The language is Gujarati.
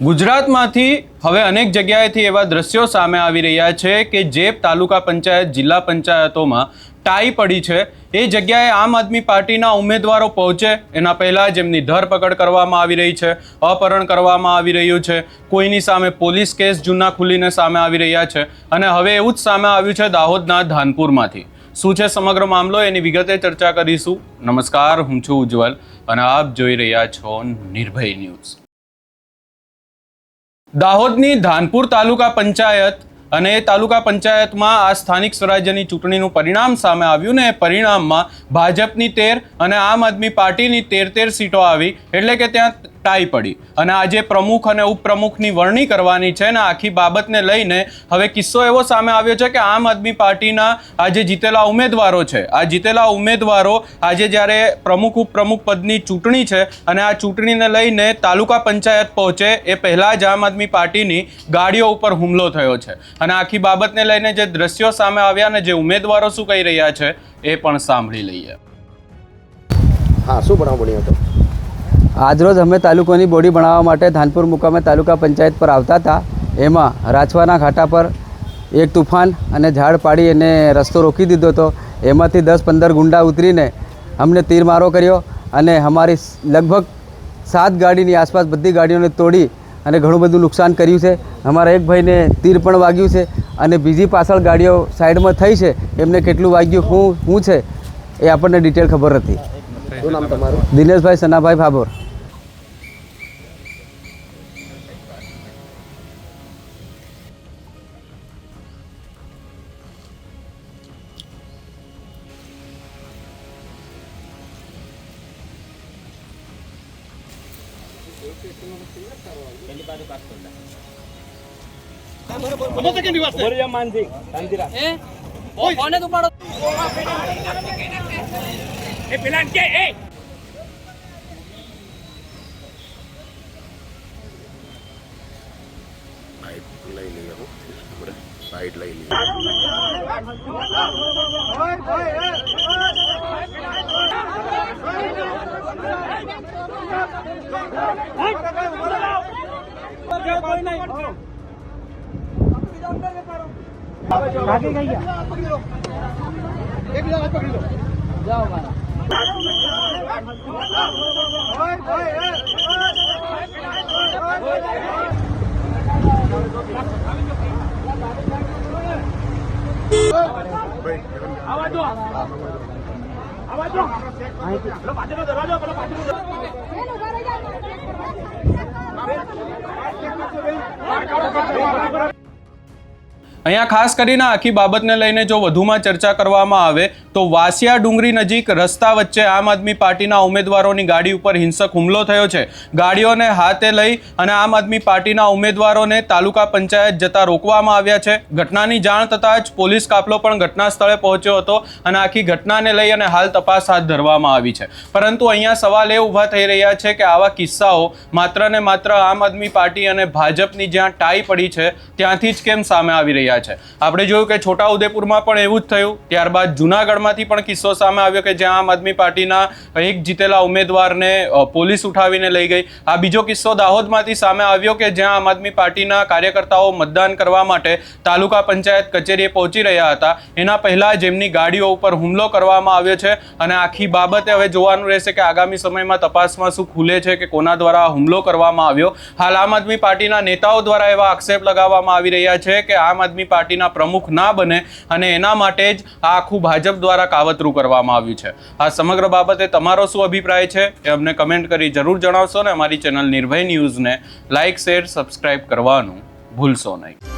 ગુજરાતમાંથી હવે અનેક જગ્યાએથી એવા દ્રશ્યો સામે આવી રહ્યા છે કે જે તાલુકા પંચાયત જિલ્લા પંચાયતોમાં ટાઈ પડી છે એ જગ્યાએ આમ આદમી પાર્ટીના ઉમેદવારો પહોંચે એના પહેલાં જ એમની ધરપકડ કરવામાં આવી રહી છે, અપહરણ કરવામાં આવી રહ્યું છે, કોઈની સામે પોલીસ કેસ જૂના ખુલીને સામે આવી રહ્યા છે અને હવે એવું જ સામે આવ્યું છે દાહોદના ધાનપુરમાંથી। શું છે સમગ્ર મામલો એની વિગતે ચર્ચા કરીશું। નમસ્કાર, હું છું ઉજ્જવલ અને આપ જોઈ રહ્યા છો નિર્ભય ન્યૂઝ। દાહોદની ધાનપુર તાલુકા પંચાયત અને એ તાલુકા પંચાયતમાં આ સ્થાનિક સ્વરાજ્યની ચૂંટણીનું પરિણામ સામે આવ્યું ને એ પરિણામમાં ભાજપની 13 અને આમ આદમી પાર્ટીની 13 સીટો આવી, એટલે કે ત્યાં ટાઈ પડી અને આજે પ્રમુખ અને ઉપપ્રમુખની વરણી કરવાની છે ને આખી બાબતને લઈને હવે કિસ્સો એવો સામે આવ્યો છે કે આમ આદમી પાર્ટીના આજે જીતેલા ઉમેદવારો છે, આ જીતેલા ઉમેદવારો આજે જ્યારે પ્રમુખ ઉપપ્રમુખ પદની ચૂંટણી છે અને આ ચૂંટણીને લઈને તાલુકા પંચાયત પહોંચે એ પહેલાં જ આમ આદમી પાર્ટીની ગાડીઓ ઉપર હુમલો થયો છે અને આખી બાબતને લઈને જે દ્રશ્યો સામે આવ્યા અને જે ઉમેદવારો શું કહી રહ્યા છે એ પણ સાંભળી લઈએ। હા, શું બનાવ બન્યો હતો? આજરોજ અમે તાલુકાની બોડી બનાવવા માટે ધાનપુર મુકામે તાલુકા પંચાયત પર આવતા હતા। એમાં રાજવાના ઘાટા પર એક તુફાન અને ઝાડ પાડી એને રસ્તો રોકી દીધો હતો। એમાંથી 10-15 ગુંડા ઉતરીને અમને તીરમારો કર્યો અને અમારી લગભગ 7 ગાડીની આસપાસ બધી ગાડીઓને તોડી અને ઘણું બધું નુકસાન કર્યું છે। અમારા એક ભાઈને તીર પણ વાગ્યું છે અને બીજી પાછળ ગાડીઓ સાઈડમાં થઈ છે, એમને કેટલું વાગ્યું શું છે એ આપણને ડિટેલ ખબર નથી। શું નામ તમારું? દિનેશભાઈ સનાભાઈ ભાભોર। અહીંયા ખાસ કરીને આખી બાબતને લઈને જો વધુમાં ચર્ચા કરવામાં આવે તો વાસિયા ડુંગરી નજીક રસ્તા વચ્ચે આમ આદમી પાર્ટીના ઉમેદવારોની ગાડી ઉપર હિંસક હુમલો થયો છે। ગાડીઓને હાથે લઈ અને આમ આદમી પાર્ટીના ઉમેદવારોને તાલુકા પંચાયત જતા રોકવામાં આવ્યા છે। ઘટનાની જાણ થતાં જ પોલીસ કાફલો પણ ઘટના સ્થળે પહોંચ્યો હતો અને આખી ઘટનાને લઈ અને હાલ તપાસ હાથ ધરવામાં આવી છે। પરંતુ અહીંયા સવાલ એ ઊભા થઈ રહ્યા છે કે આવા કિસ્સાઓ માત્ર ને માત્ર આમ આદમી પાર્ટી અને ભાજપની જ્યાં ટાઈ પડી છે ત્યાંથી જ કેમ સામે આવી રહ્યા છે। આપણે જોયું કે છોટાઉદેપુરમાં પણ એવું જ થયું, ત્યારબાદ જૂનાગઢમાંથી પણ કિસ્સો સામે આવ્યો કે જ્યાં આમ આદમી પાર્ટીના એક જીતેલા ઉમેદવારને પોલીસ ઉઠાવીને લઈ ગઈ। આ બીજો કિસ્સો દાહોદમાંથી સામે આવ્યો કે જ્યાં આમ આદમી પાર્ટીના કાર્યકર્તાઓ મતદાન કરવા માટે તાલુકા પંચાયત કચેરીએ પહોંચી રહ્યા હતા, એના પહેલાં જ એમની ગાડીઓ ઉપર હુમલો કરવામાં આવ્યો છે અને આખી બાબતે હવે જોવાનું રહેશે કે આગામી સમયમાં તપાસમાં શું ખુલે છે કે કોના દ્વારા હુમલો કરવામાં આવ્યો। હાલ આમ આદમી પાર્ટીના નેતાઓ દ્વારા એવા આક્ષેપ લગાવવામાં આવી રહ્યા છે કે આમ આદમી પાર્ટીના પ્રમુખ ના બને અને એના માટે જ આ આખું ભાજપ દ્વારા કાવતરું કરવામાં આવ્યું છે। આ સમગ્ર બાબતે તમારો શું અભિપ્રાય છે એ અમને કમેન્ટ કરી જરૂર જણાવશો ને અમારી ચેનલ નિર્ભય ન્યૂઝને લાઇક, શેર, સબસ્ક્રાઇબ કરવાનું ભૂલશો નહીં।